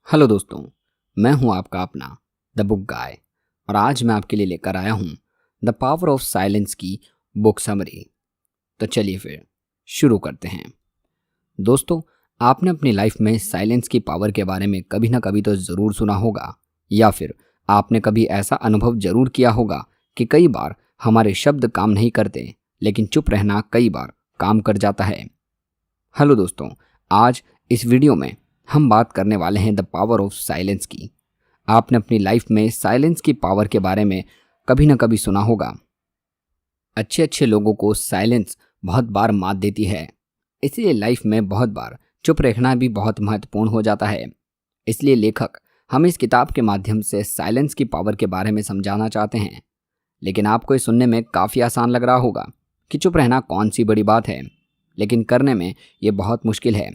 Hello दोस्तों, मैं हूं आपका अपना द बुक गाय और आज मैं आपके लिए लेकर आया हूं द पावर ऑफ साइलेंस की बुक समरी। तो चलिए फिर शुरू करते हैं। दोस्तों, आपने अपनी लाइफ में साइलेंस की पावर के बारे में कभी ना कभी तो ज़रूर सुना होगा, या फिर आपने कभी ऐसा अनुभव ज़रूर किया होगा कि कई बार हमारे शब्द काम नहीं करते, लेकिन चुप रहना कई बार काम कर जाता है। हेलो दोस्तों, आज इस वीडियो में हम बात करने वाले हैं द पावर ऑफ साइलेंस की। आपने अपनी लाइफ में साइलेंस की पावर के बारे में कभी ना कभी सुना होगा। अच्छे अच्छे लोगों को साइलेंस बहुत बार मात देती है, इसलिए लाइफ में बहुत बार चुप रहना भी बहुत महत्वपूर्ण हो जाता है। इसलिए लेखक हमें इस किताब के माध्यम से साइलेंस की पावर के बारे में समझाना चाहते हैं। लेकिन आपको ये सुनने में काफ़ी आसान लग रहा होगा कि चुप रहना कौन सी बड़ी बात है, लेकिन करने में ये बहुत मुश्किल है।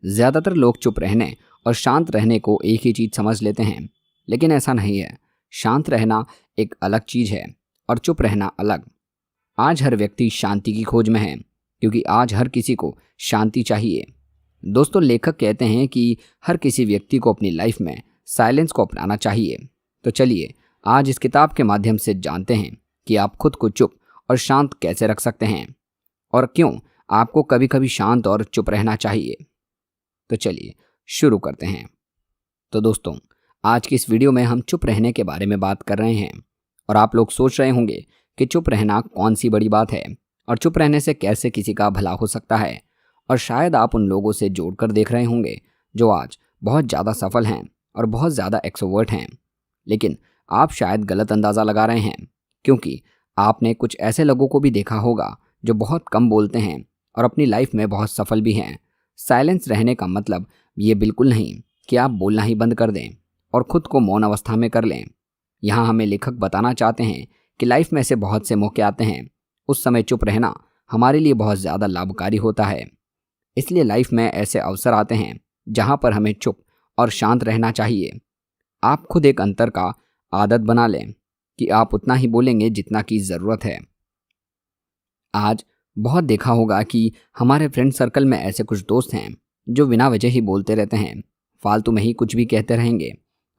ज़्यादातर लोग चुप रहने और शांत रहने को एक ही चीज़ समझ लेते हैं, लेकिन ऐसा नहीं है। शांत रहना एक अलग चीज़ है और चुप रहना अलग। आज हर व्यक्ति शांति की खोज में है, क्योंकि आज हर किसी को शांति चाहिए। दोस्तों, लेखक कहते हैं कि हर किसी व्यक्ति को अपनी लाइफ में साइलेंस को अपनाना चाहिए। तो चलिए आज इस किताब के माध्यम से जानते हैं कि आप खुद को चुप और शांत कैसे रख सकते हैं, और क्यों आपको कभी कभी शांत और चुप रहना चाहिए। तो चलिए शुरू करते हैं। तो दोस्तों, आज की इस वीडियो में हम चुप रहने के बारे में बात कर रहे हैं, और आप लोग सोच रहे होंगे कि चुप रहना कौन सी बड़ी बात है और चुप रहने से कैसे किसी का भला हो सकता है। और शायद आप उन लोगों से जोड़कर देख रहे होंगे जो आज बहुत ज़्यादा सफल हैं और बहुत ज़्यादा एक्सट्रोवर्ट हैं, लेकिन आप शायद गलत अंदाज़ा लगा रहे हैं, क्योंकि आपने कुछ ऐसे लोगों को भी देखा होगा जो बहुत कम बोलते हैं और अपनी लाइफ में बहुत सफल भी हैं। साइलेंस रहने का मतलब ये बिल्कुल नहीं कि आप बोलना ही बंद कर दें और खुद को मौन अवस्था में कर लें। यहाँ हमें लेखक बताना चाहते हैं कि लाइफ में ऐसे बहुत से मौके आते हैं, उस समय चुप रहना हमारे लिए बहुत ज़्यादा लाभकारी होता है। इसलिए लाइफ में ऐसे अवसर आते हैं जहाँ पर हमें चुप और शांत रहना चाहिए। आप खुद एक अंतर का आदत बना लें कि आप उतना ही बोलेंगे जितना की ज़रूरत है। आज बहुत देखा होगा कि हमारे फ्रेंड सर्कल में ऐसे कुछ दोस्त हैं जो बिना वजह ही बोलते रहते हैं, फालतू में ही कुछ भी कहते रहेंगे,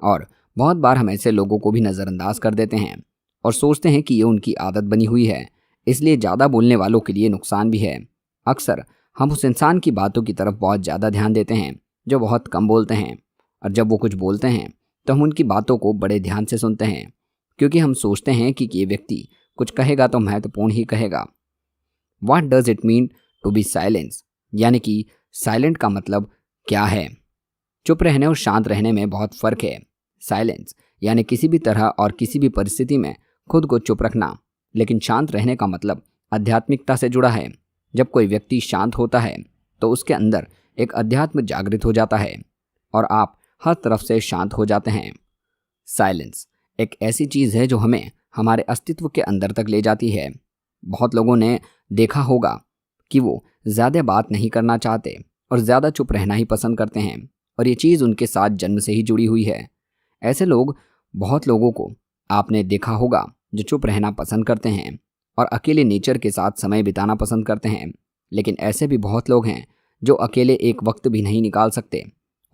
और बहुत बार हम ऐसे लोगों को भी नज़रअंदाज कर देते हैं और सोचते हैं कि ये उनकी आदत बनी हुई है, इसलिए ज़्यादा बोलने वालों के लिए नुकसान भी है। अक्सर हम उस इंसान की बातों की तरफ बहुत ज़्यादा ध्यान देते हैं जो बहुत कम बोलते हैं, और जब वो कुछ बोलते हैं तो हम उनकी बातों को बड़े ध्यान से सुनते हैं, क्योंकि हम सोचते हैं कि ये व्यक्ति कुछ कहेगा तो महत्वपूर्ण ही कहेगा। What does it mean to be silence? यानी कि साइलेंट का मतलब क्या है। चुप रहने और शांत रहने में बहुत फ़र्क है। साइलेंस यानी किसी भी तरह और किसी भी परिस्थिति में खुद को चुप रखना, लेकिन शांत रहने का मतलब आध्यात्मिकता से जुड़ा है। जब कोई व्यक्ति शांत होता है तो उसके अंदर एक अध्यात्म जागृत हो जाता है और आप हर तरफ से शांत हो जाते हैं। साइलेंस एक ऐसी चीज़ है जो हमें हमारे अस्तित्व के अंदर तक ले जाती है। बहुत लोगों ने देखा होगा कि वो ज़्यादा बात नहीं करना चाहते और ज़्यादा चुप रहना ही पसंद करते हैं, और ये चीज़ उनके साथ जन्म से ही जुड़ी हुई है। ऐसे लोग, बहुत लोगों को आपने देखा होगा जो चुप रहना पसंद करते हैं और अकेले नेचर के साथ समय बिताना पसंद करते हैं, लेकिन ऐसे भी बहुत लोग हैं जो अकेले एक वक्त भी नहीं निकाल सकते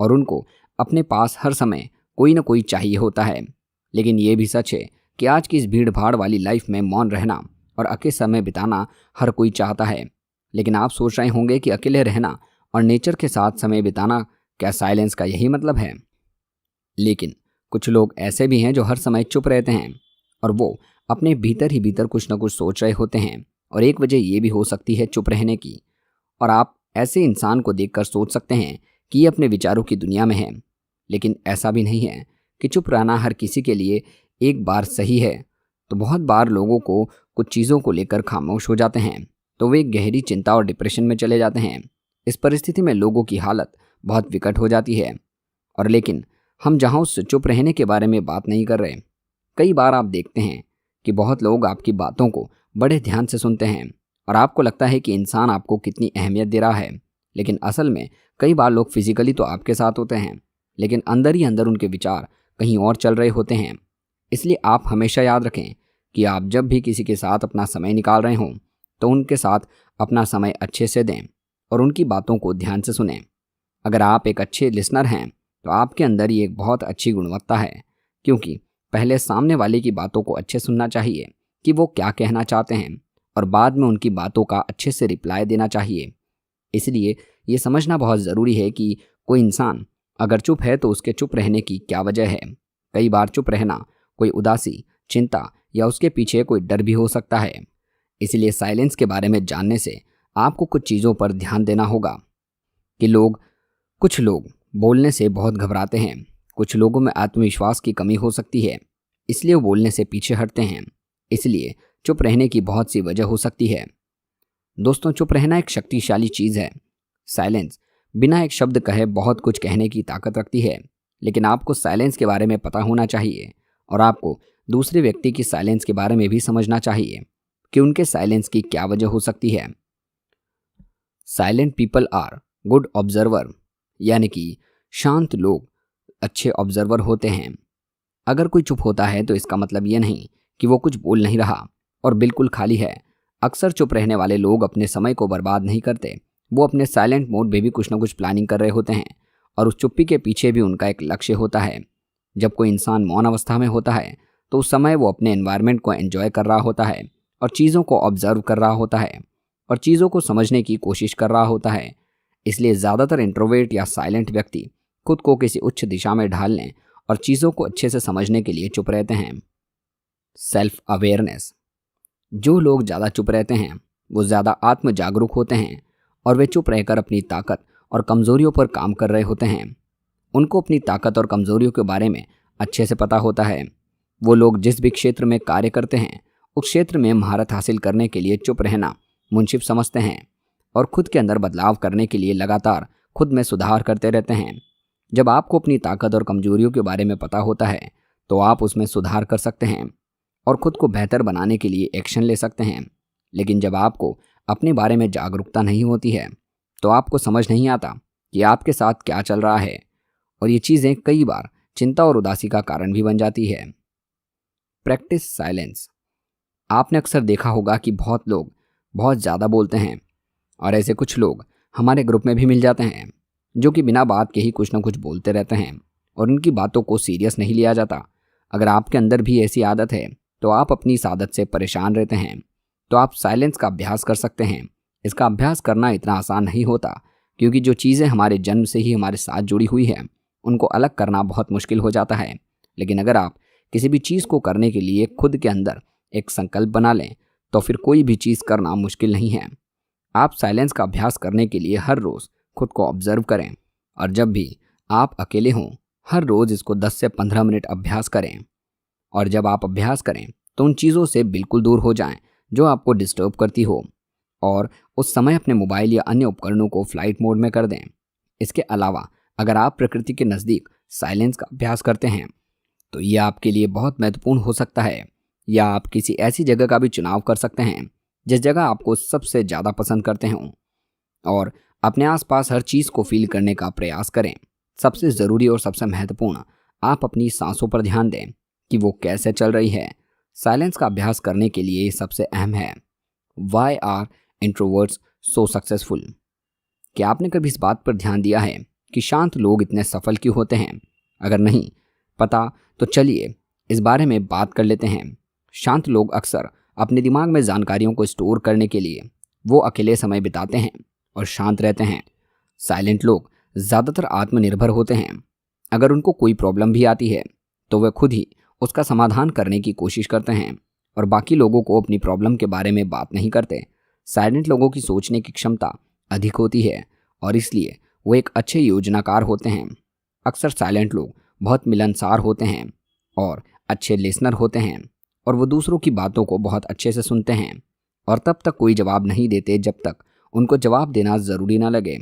और उनको अपने पास हर समय कोई ना कोई चाहिए होता है। लेकिन ये भी सच है कि आज की इस भीड़ भाड़ वाली लाइफ में मौन रहना और अकेले समय बिताना हर कोई चाहता है। लेकिन आप सोच रहे होंगे कि अकेले रहना और नेचर के साथ समय बिताना, क्या साइलेंस का यही मतलब है? लेकिन कुछ लोग ऐसे भी हैं जो हर समय चुप रहते हैं और वो अपने भीतर ही भीतर कुछ ना कुछ सोच रहे होते हैं, और एक वजह ये भी हो सकती है चुप रहने की। और आप ऐसे इंसान को देखकर सोच सकते हैं कि ये अपने विचारों की दुनिया में है, लेकिन ऐसा भी नहीं है कि चुप रहना हर किसी के लिए एक बार सही है। तो बहुत बार लोगों को कुछ चीज़ों को लेकर खामोश हो जाते हैं तो वे गहरी चिंता और डिप्रेशन में चले जाते हैं। इस परिस्थिति में लोगों की हालत बहुत विकट हो जाती है। और लेकिन हम जहाँ उस चुप रहने के बारे में बात नहीं कर रहे, कई बार आप देखते हैं कि बहुत लोग आपकी बातों को बड़े ध्यान से सुनते हैं और आपको लगता है कि इंसान आपको कितनी अहमियत दे रहा है, लेकिन असल में कई बार लोग फिजिकली तो आपके साथ होते हैं, लेकिन अंदर ही अंदर उनके विचार कहीं और चल रहे होते हैं। इसलिए आप हमेशा याद रखें कि आप जब भी किसी के साथ अपना समय निकाल रहे हों तो उनके साथ अपना समय अच्छे से दें और उनकी बातों को ध्यान से सुनें। अगर आप एक अच्छे लिसनर हैं तो आपके अंदर ये एक बहुत अच्छी गुणवत्ता है, क्योंकि पहले सामने वाले की बातों को अच्छे सुनना चाहिए कि वो क्या कहना चाहते हैं, और बाद में उनकी बातों का अच्छे से रिप्लाई देना चाहिए। इसलिए ये समझना बहुत ज़रूरी है कि कोई इंसान अगर चुप है तो उसके चुप रहने की क्या वजह है। कई बार चुप रहना कोई उदासी, चिंता या उसके पीछे कोई डर भी हो सकता है। इसलिए साइलेंस के बारे में जानने से आपको कुछ चीज़ों पर ध्यान देना होगा कि कुछ लोग बोलने से बहुत घबराते हैं। कुछ लोगों में आत्मविश्वास की कमी हो सकती है, इसलिए वो बोलने से पीछे हटते हैं। इसलिए चुप रहने की बहुत सी वजह हो सकती है। दोस्तों, चुप रहना एक शक्तिशाली चीज़ है। साइलेंस बिना एक शब्द कहे बहुत कुछ कहने की ताकत रखती है। लेकिन आपको साइलेंस के बारे में पता होना चाहिए, और आपको दूसरे व्यक्ति की साइलेंस के बारे में भी समझना चाहिए कि उनके साइलेंस की क्या वजह हो सकती है। Silent people are good observer, यानी कि शांत लोग अच्छे ऑब्जर्वर होते हैं। अगर कोई चुप होता है तो इसका मतलब ये नहीं कि वो कुछ बोल नहीं रहा और बिल्कुल खाली है। अक्सर चुप रहने वाले लोग अपने समय को बर्बाद नहीं करते। वो अपने साइलेंट मोड में भी कुछ ना कुछ प्लानिंग कर रहे होते हैं, और उस चुप्पी के पीछे भी उनका एक लक्ष्य होता है। जब कोई इंसान मौन अवस्था में होता है तो उस समय वो अपने एनवायरनमेंट को एंजॉय कर रहा होता है, और चीज़ों को ऑब्जर्व कर रहा होता है, और चीज़ों को समझने की कोशिश कर रहा होता है। इसलिए ज़्यादातर इंट्रोवर्ट या साइलेंट व्यक्ति खुद को किसी उच्च दिशा में ढालने और चीज़ों को अच्छे से समझने के लिए चुप रहते हैं। सेल्फ अवेयरनेस, जो लोग ज़्यादा चुप रहते हैं वो ज़्यादा आत्म जागरूक होते हैं, और वे चुप रहकर अपनी ताकत और कमज़ोरियों पर काम कर रहे होते हैं। उनको अपनी ताकत और कमज़ोरियों के बारे में अच्छे से पता होता है। वो लोग जिस भी क्षेत्र में कार्य करते हैं उस क्षेत्र में महारत हासिल करने के लिए चुप रहना मुंशिफ समझते हैं, और खुद के अंदर बदलाव करने के लिए लगातार खुद में सुधार करते रहते हैं। जब आपको अपनी ताकत और कमजोरियों के बारे में पता होता है तो आप उसमें सुधार कर सकते हैं और खुद को बेहतर बनाने के लिए एक्शन ले सकते हैं। लेकिन जब आपको अपने बारे में जागरूकता नहीं होती है तो आपको समझ नहीं आता कि आपके साथ क्या चल रहा है, और ये चीज़ें कई बार चिंता और उदासी का कारण भी बन जाती है। Practice silence. आपने अक्सर देखा होगा कि बहुत लोग बहुत ज़्यादा बोलते हैं, और ऐसे कुछ लोग हमारे ग्रुप में भी मिल जाते हैं जो कि बिना बात के ही कुछ ना कुछ बोलते रहते हैं और उनकी बातों को सीरियस नहीं लिया जाता। अगर आपके अंदर भी ऐसी आदत है तो आप अपनी इस आदत से परेशान रहते हैं तो आप साइलेंस का अभ्यास कर सकते हैं। इसका अभ्यास करना इतना आसान नहीं होता, क्योंकि जो चीज़ें हमारे जन्म से ही हमारे साथ जुड़ी हुई है उनको अलग करना बहुत मुश्किल हो जाता है। लेकिन अगर आप किसी भी चीज़ को करने के लिए खुद के अंदर एक संकल्प बना लें तो फिर कोई भी चीज़ करना मुश्किल नहीं है। आप साइलेंस का अभ्यास करने के लिए हर रोज़ खुद को ऑब्जर्व करें, और जब भी आप अकेले हों हर रोज़ इसको 10 से 15 मिनट अभ्यास करें। और जब आप अभ्यास करें तो उन चीज़ों से बिल्कुल दूर हो जाएं जो आपको डिस्टर्ब करती हो, और उस समय अपने मोबाइल या अन्य उपकरणों को फ्लाइट मोड में कर दें। इसके अलावा अगर आप प्रकृति के नज़दीक साइलेंस का अभ्यास करते हैं तो यह आपके लिए बहुत महत्वपूर्ण हो सकता है, या आप किसी ऐसी जगह का भी चुनाव कर सकते हैं जिस जगह आपको सबसे ज़्यादा पसंद करते हों, और अपने आसपास हर चीज़ को फील करने का प्रयास करें। सबसे ज़रूरी और सबसे महत्वपूर्ण, आप अपनी सांसों पर ध्यान दें कि वो कैसे चल रही है। साइलेंस का अभ्यास करने के लिए सबसे अहम है, why are introverts so successful. क्या आपने कभी इस बात पर ध्यान दिया है कि शांत लोग इतने सफल क्यों होते हैं? अगर नहीं पता तो चलिए इस बारे में बात कर लेते हैं। शांत लोग अक्सर अपने दिमाग में जानकारियों को स्टोर करने के लिए वो अकेले समय बिताते हैं और शांत रहते हैं। साइलेंट लोग ज़्यादातर आत्मनिर्भर होते हैं। अगर उनको कोई प्रॉब्लम भी आती है तो वे खुद ही उसका समाधान करने की कोशिश करते हैं और बाकी लोगों को अपनी प्रॉब्लम के बारे में बात नहीं करते। साइलेंट लोगों की सोचने की क्षमता अधिक होती है और इसलिए वो एक अच्छे योजनाकार होते हैं। अक्सर साइलेंट लोग बहुत मिलनसार होते हैं और अच्छे लिसनर होते हैं, और वो दूसरों की बातों को बहुत अच्छे से सुनते हैं और तब तक कोई जवाब नहीं देते जब तक उनको जवाब देना ज़रूरी ना लगे।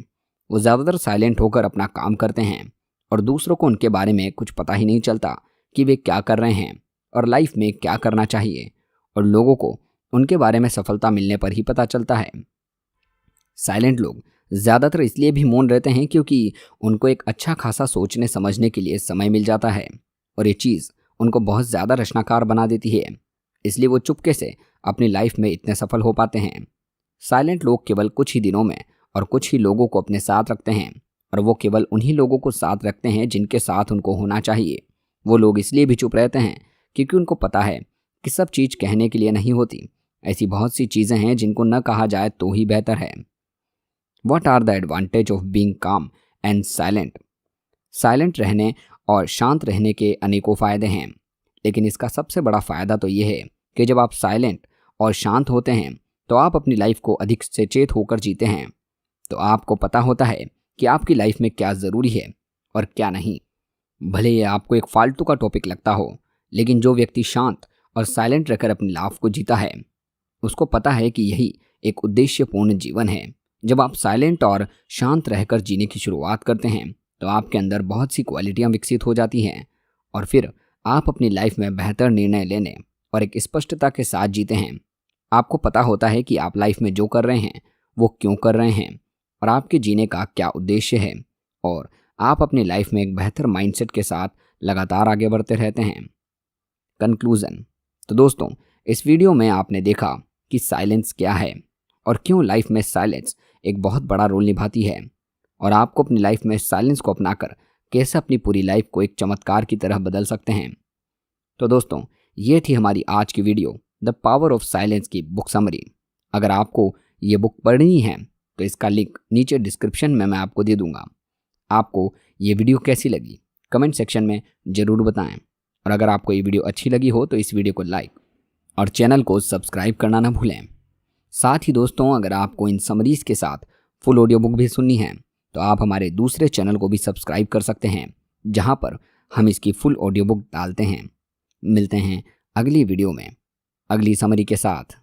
वो ज़्यादातर साइलेंट होकर अपना काम करते हैं और दूसरों को उनके बारे में कुछ पता ही नहीं चलता कि वे क्या कर रहे हैं और लाइफ में क्या करना चाहिए, और लोगों को उनके बारे में सफलता मिलने पर ही पता चलता है। साइलेंट लोग ज़्यादातर इसलिए भी मौन रहते हैं क्योंकि उनको एक अच्छा खासा सोचने समझने के लिए समय मिल जाता है, और ये चीज़ उनको बहुत ज़्यादा रचनाकार बना देती है। इसलिए वो चुपके से अपनी लाइफ में इतने सफल हो पाते हैं। साइलेंट लोग केवल कुछ ही दिनों में और कुछ ही लोगों को अपने साथ रखते हैं और वो केवल उन्हीं लोगों को साथ रखते हैं जिनके साथ उनको होना चाहिए। वो लोग इसलिए भी चुप रहते हैं क्योंकि उनको पता है कि सब चीज़ कहने के लिए नहीं होती। ऐसी बहुत सी चीज़ें हैं जिनको न कहा जाए तो ही बेहतर है। What are the advantage of being calm and silent? Silent रहने और शांत रहने के अनेकों फ़ायदे हैं, लेकिन इसका सबसे बड़ा फ़ायदा तो ये है कि जब आप साइलेंट और शांत होते हैं तो आप अपनी लाइफ को अधिक सचेत होकर जीते हैं। तो आपको पता होता है कि आपकी लाइफ में क्या ज़रूरी है और क्या नहीं। भले ये आपको एक फालतू का टॉपिक लगता हो, लेकिन जो व्यक्ति शांत और साइलेंट रहकर अपनी लाइफ को जीता है उसको पता है कि यही एक उद्देश्यपूर्ण जीवन है। जब आप साइलेंट और शांत रहकर जीने की शुरुआत करते हैं तो आपके अंदर बहुत सी क्वालिटियाँ विकसित हो जाती हैं और फिर आप अपनी लाइफ में बेहतर निर्णय लेने और एक स्पष्टता के साथ जीते हैं। आपको पता होता है कि आप लाइफ में जो कर रहे हैं वो क्यों कर रहे हैं और आपके जीने का क्या उद्देश्य है, और आप अपनी लाइफ में एक बेहतर माइंडसेट के साथ लगातार आगे बढ़ते रहते हैं। कंक्लूज़न। तो दोस्तों, इस वीडियो में आपने देखा कि साइलेंस क्या है और क्यों लाइफ में साइलेंस एक बहुत बड़ा रोल निभाती है, और आपको अपनी लाइफ में साइलेंस को अपनाकर कैसे अपनी पूरी लाइफ को एक चमत्कार की तरह बदल सकते हैं। तो दोस्तों, ये थी हमारी आज की video, the power of silence की बुक समरी। अगर आपको ये बुक पढ़नी है तो इसका लिंक नीचे डिस्क्रिप्शन में मैं आपको दे दूंगा। आपको ये वीडियो कैसी लगी कमेंट सेक्शन में ज़रूर बताएं, और अगर आपको ये वीडियो अच्छी लगी हो तो इस वीडियो को लाइक और चैनल को सब्सक्राइब करना ना भूलें। साथ ही दोस्तों, अगर आपको इन समरीज के साथ फुल ऑडियो बुक भी सुननी है तो आप हमारे दूसरे चैनल को भी सब्सक्राइब कर सकते हैं, जहां पर हम इसकी फुल ऑडियो बुक डालते हैं। मिलते हैं अगली वीडियो में अगली समरी के साथ।